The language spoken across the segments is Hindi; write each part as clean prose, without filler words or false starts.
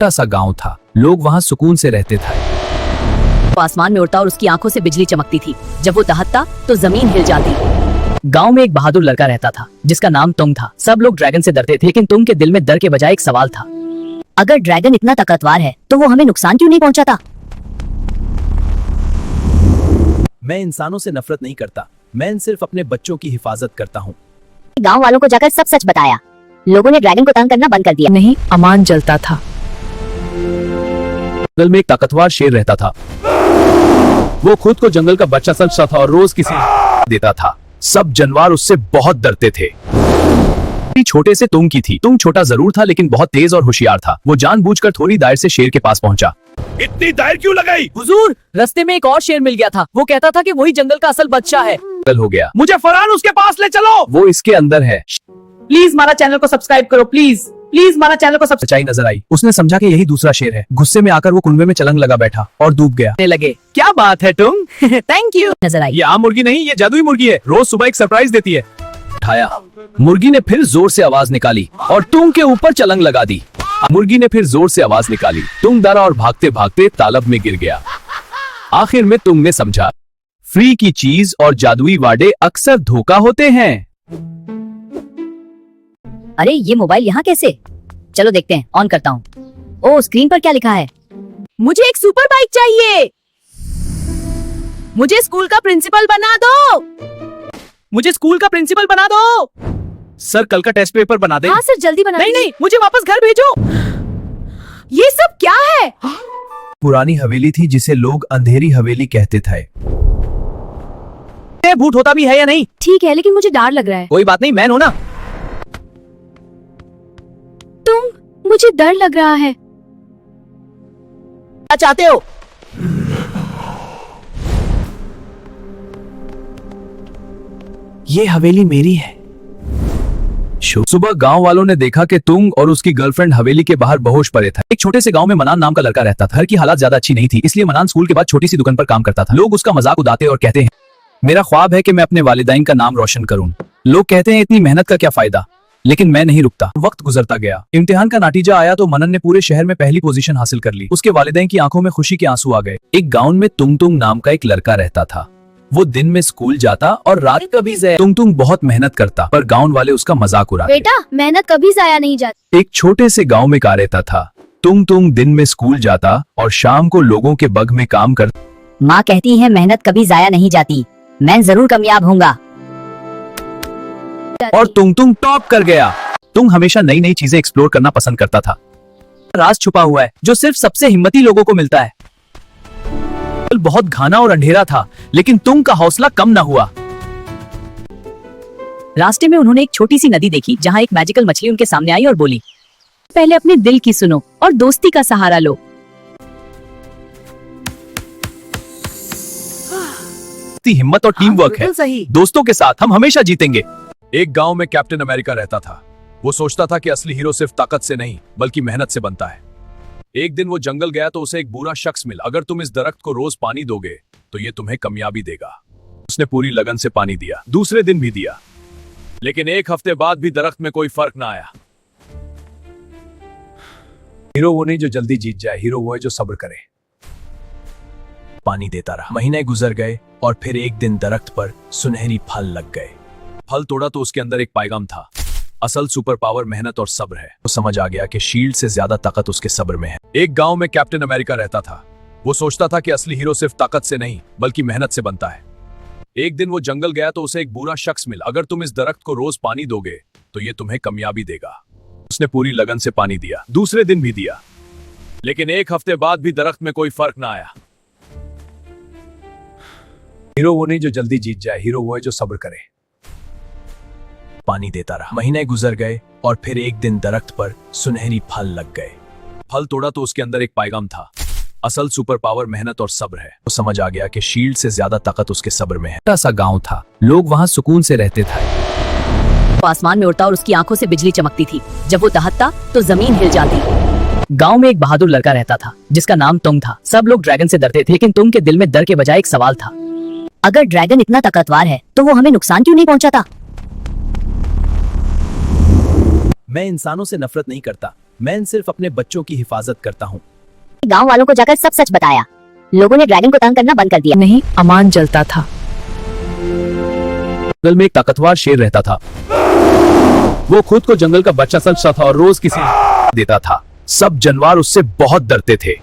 छोटा सा गांव था, लोग वहां सुकून से रहते थे। वो आसमान में उड़ता और उसकी आंखों से बिजली चमकती थी। जब वो दहकता तो जमीन हिल जाती। गांव में एक बहादुर लड़का रहता था जिसका नाम तुंग था। सब लोग ड्रैगन से डरते थे, लेकिन तुंग के दिल में डर के बजाय एक सवाल था। अगर ड्रैगन इतना ताकतवर है तो वो हमें नुकसान क्यों नहीं पहुंचाता? मैं इंसानों से नफरत नहीं करता, मैं सिर्फ अपने बच्चों की हिफाजत करता हूँ। गांव वालों को जाकर सब सच बताया। लोगों ने ड्रैगन को तंग करना बंद कर दिया। नहीं, अमान जलता था। जंगल में एक ताकतवर शेर रहता था। वो खुद को जंगल का बच्चा समझता था और रोज किसी देता था। सब जानवर उससे बहुत डरते थे। छोटे से तुंग की थी। तुंग छोटा जरूर था लेकिन बहुत तेज और होशियार था। वो जानबूझकर थोड़ी देर से शेर के पास पहुंचा। इतनी देर क्यों लगाई? हुजूर, रास्ते में एक और शेर मिल गया था। वो कहता था कि वही जंगल का असल बच्चा है। हो गया। मुझे फरहान उसके पास ले चलो। वो इसके अंदर है। प्लीज हमारा चैनल को सब्सक्राइब करो। प्लीज हमारा चैनल को सच्चाई नजर आई। उसने समझा कि यही दूसरा शेर है। गुस्से में आकर वो कुनबे में चलंग लगा बैठा और डूब गया। लगे। क्या बात है तुम? Thank you. नजर आई। ये आम मुर्गी नहीं, ये जादुई मुर्गी है। रोज सुबह एक सरप्राइज देती है। उठाया। मुर्गी ने फिर जोर से आवाज निकाली और तुंग के ऊपर चलंग लगा दी। मुर्गी ने फिर जोर से आवाज निकाली। तुंग डरा और भागते भागते तालाब में गिर गया। आखिर में तुंग ने समझा, फ्री की चीज और जादुई वादे अक्सर धोखा होते हैं। अरे ये मोबाइल यहाँ कैसे? चलो देखते हैं। ऑन करता हूँ। ओ, स्क्रीन पर क्या लिखा है? मुझे एक सुपर बाइक चाहिए। मुझे स्कूल का प्रिंसिपल बना दो। मुझे स्कूल का प्रिंसिपल बना दो। सर कल का टेस्ट पेपर बना दे। हाँ सर, जल्दी बना नहीं दीजिए। नहीं, मुझे वापस घर भेजो। ये सब क्या है? पुरानी हवेली थी जिसे लोग अंधेरी हवेली कहते थे। ये भूत होता भी है या नहीं? ठीक है, लेकिन मुझे डर लग रहा है। कोई बात नहीं, मैं हूं ना। मुझे डर लग रहा है। क्या चाहते हो? ये हवेली मेरी है। सुबह गांव वालों ने देखा कि तुंग और उसकी गर्लफ्रेंड हवेली के बाहर बेहोश पड़े थे। एक छोटे से गांव में मनान नाम का लड़का रहता था। घर की हालात ज्यादा अच्छी नहीं थी, इसलिए मनान स्कूल के बाद छोटी सी दुकान पर काम करता था। लोग उसका मजाक उड़ाते और कहते हैं, मेरा ख्वाब है कि मैं अपने वालिदैन का नाम रोशन करूं। लोग कहते हैं, इतनी मेहनत का क्या फायदा? लेकिन मैं नहीं रुकता। वक्त गुजरता गया। इम्तिहान का नतीजा आया तो मनन ने पूरे शहर में पहली पोजीशन हासिल कर ली। उसके वालिदैन की आंखों में खुशी के आंसू आ गए। एक गांव में तुंग तुंग नाम का एक लड़का रहता था। वो दिन में स्कूल जाता और रात कभी तुंग तुंग बहुत मेहनत करता, पर गांव वाले उसका मजाक उड़ाते। बेटा, मेहनत कभी जाया नहीं जाती। एक छोटे से गांव में का रहता था। तुंग तुंग दिन में स्कूल जाता और शाम को लोगों के बग में काम करता। माँ कहती है मेहनत कभी जाया नहीं जाती। मैं जरूर कामयाब होऊंगा। और तुंग तुंग टॉप कर गया। तुंग हमेशा नई नई चीजें एक्सप्लोर करना पसंद करता था। राज छुपा हुआ है जो सिर्फ सबसे हिम्मती लोगों को मिलता है। बहुत घना और अंधेरा था, लेकिन तुंग का हौसला कम न हुआ। रास्ते में उन्होंने एक छोटी सी नदी देखी जहाँ एक मैजिकल मछली उनके सामने आई और बोली, पहले अपने दिल की सुनो और दोस्ती का सहारा लो। हिम्मत और टीम वर्क है। सही। दोस्तों के साथ हम हमेशा जीतेंगे। एक गांव में कैप्टन अमेरिका रहता था। वो सोचता था कि असली हीरो सिर्फ ताकत से नहीं बल्कि मेहनत से बनता है। एक दिन वो जंगल गया तो उसे एक बुरा शख्स मिला। अगर तुम इस दरख्त को रोज पानी दोगे तो ये तुम्हें कामयाबी देगा। उसने पूरी लगन से पानी दिया। दूसरे दिन भी दिया, लेकिन एक हफ्ते बाद भी दरख्त में कोई फर्क ना आया। हीरो वो नहीं जो जल्दी जीत जाए, हीरो वो है जो सब्र करे। पानी देता रहा। महीने गुजर गए और फिर एक दिन दरख्त पर सुनहरी फल लग गए। फल तोड़ा तो उसके अंदर एक पैगाम था। असल सुपर पावर मेहनत और सब्र है। वो समझ आ गया कि शील्ड से ज्यादा ताकत उसके सब्र में है। एक गांव में कैप्टन अमेरिका रहता था। वो सोचता था कि असली हीरो सिर्फ ताकत से नहीं बल्कि मेहनत से बनता है। एक दिन वो जंगल गया तो उसे एक बुरा शख्स मिला। अगर तुम इस दरख्त को रोज पानी दोगे तो ये तुम्हें कामयाबी देगा। उसने पूरी लगन से पानी दिया। दूसरे दिन भी दिया, लेकिन एक हफ्ते बाद भी दरख्त में कोई फर्क ना आया। हीरो वो नहीं जो जल्दी जीत जाए, हीरो वो है जो सब्र करे। पानी देता रहा। महीने गुजर गए और फिर एक दिन दरख्त पर सुनहरी फल लग गए। फल तोड़ा तो उसके अंदर एक पैगाम था। असल सुपर पावर मेहनत और सब्र है। वो समझ आ गया कि शील्ड से ज्यादा ताकत उसके सब्र में है। छोटा सा गांव था। लोग वहां सुकून से रहते थे। वो आसमान में उड़ता और उसकी आंखों से बिजली चमकती थी। जब वो दहकता तो जमीन हिल जाती। गांव में एक बहादुर लड़का रहता था जिसका नाम तुंग था। सब लोग ड्रैगन से डरते थे, लेकिन तुंग के दिल में डर के बजाय एक सवाल था। अगर ड्रैगन इतना ताकतवर है तो वो हमें नुकसान क्यों नहीं पहुंचाता? मैं इंसानों से नफरत नहीं करता, मैं सिर्फ अपने बच्चों की हिफाजत करता हूँ। गांव वालों को जाकर सब सच बताया। लोगों ने ड्रैगन को तंग करना बंद कर दिया। नहीं, अमान जलता था। जंगल में एक ताकतवर शेर रहता था। वो खुद को जंगल का बच्चा समझता था और रोज किसी देता था। सब जानवर उससे बहुत डरते थे।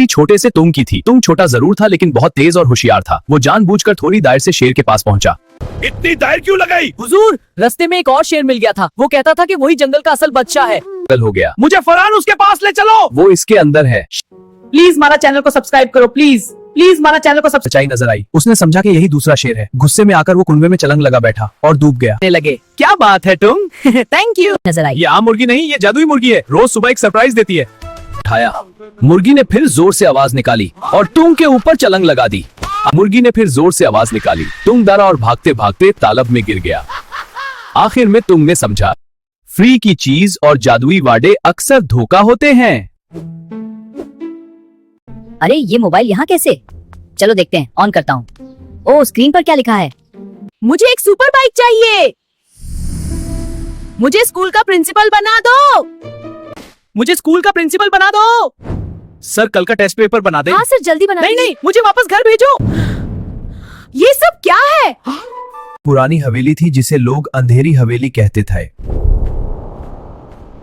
छोटे से तुंग की थी। तुंग छोटा जरूर था लेकिन बहुत तेज और होशियार था। वो जानबूझकर थोड़ी देर से शेर के पास पहुंचा। इतनी देर क्यों लगाई? हुजूर, रास्ते में एक और शेर मिल गया था। वो कहता था कि वही जंगल का असल बादशाह है। पागल हो गया। मुझे फरहान उसके पास ले चलो। वो इसके अंदर है। प्लीज हमारा चैनल को सब्सक्राइब करो, प्लीज प्लीज हमारा चैनल को सब्सक्राइब सच्चाई नजर आई। उसने समझा कि यही दूसरा शेर है। गुस्से में आकर वो कुनबे में छलांग लगा बैठा और डूब गया। करने लगे। क्या बात है तुम? Thank you. नजर आई। ये आम मुर्गी नहीं, ये जादुई मुर्गी है। रोज सुबह एक सरप्राइज देती है। उठाया। मुर्गी ने फिर जोर से आवाज निकाली और तुंग के ऊपर छलांग लगा दी। मुर्गी ने फिर जोर से आवाज निकाली। तुंग डरा और भागते भागते तालाब में गिर गया। आखिर में तुंग ने समझा, फ्री की चीज और जादुई वादे अक्सर धोखा होते हैं। अरे ये मोबाइल यहाँ कैसे? चलो देखते हैं, ऑन करता हूँ। ओ स्क्रीन पर क्या लिखा है? मुझे एक सुपर बाइक चाहिए। मुझे स्कूल का प्रिंसिपल बना दो। मुझे स्कूल का प्रिंसिपल बना दो। सर कल का टेस्ट पेपर बना दे। हाँ सर, जल्दी बना नहीं दीजिए। नहीं, मुझे वापस घर भेजो। ये सब क्या है? पुरानी हवेली थी जिसे लोग अंधेरी हवेली कहते थे।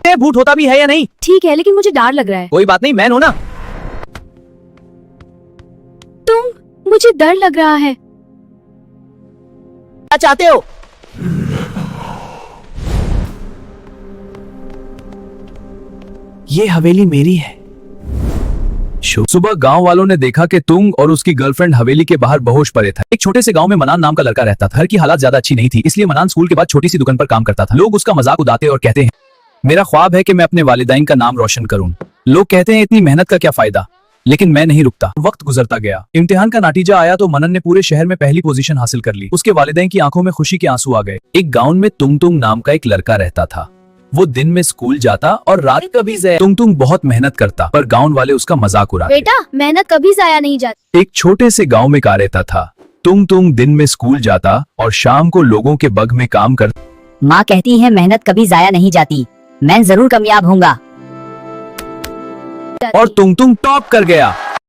ये भूत होता भी है या नहीं? ठीक है, लेकिन मुझे डर लग रहा है। कोई बात नहीं, मैन हो ना। मुझे डर लग रहा है। क्या चाहते हो? ये हवेली मेरी है। सुबह गांव वालों ने देखा कि तुंग और उसकी गर्लफ्रेंड हवेली के बाहर बेहोश पड़े थे। एक छोटे से गांव में मनान नाम का लड़का रहता था। घर की हालात ज्यादा अच्छी नहीं थी, इसलिए मनान स्कूल के बाद छोटी सी दुकान पर काम करता था। लोग उसका मजाक उड़ाते और कहते हैं, मेरा ख्वाब है कि मैं अपने वालिदैन का नाम रोशन करूं। लोग कहते हैं इतनी मेहनत का क्या फायदा, लेकिन मैं नहीं रुकता। वक्त गुजरता गया। इम्तिहान का नतीजा आया तो मनन ने पूरे शहर में पहली पोजीशन हासिल कर ली। उसके वालिदैन की आंखों में खुशी के आंसू आ गए। एक गांव में तुंग तुंग नाम का एक लड़का रहता था। वो दिन में स्कूल जाता और रात कभी तुंग तुंग बहुत मेहनत करता, पर गांव वाले उसका मजाक उड़ाते। बेटा, मेहनत कभी जाया नहीं जाती। एक छोटे से गांव में का रहता था। तुंग तुंग दिन में स्कूल जाता और शाम को लोगों के बग में काम करता। माँ कहती है मेहनत कभी जाया नहीं जाती। मैं जरूर कामयाब होऊंगा। और तुंग तुंग टॉप कर गया।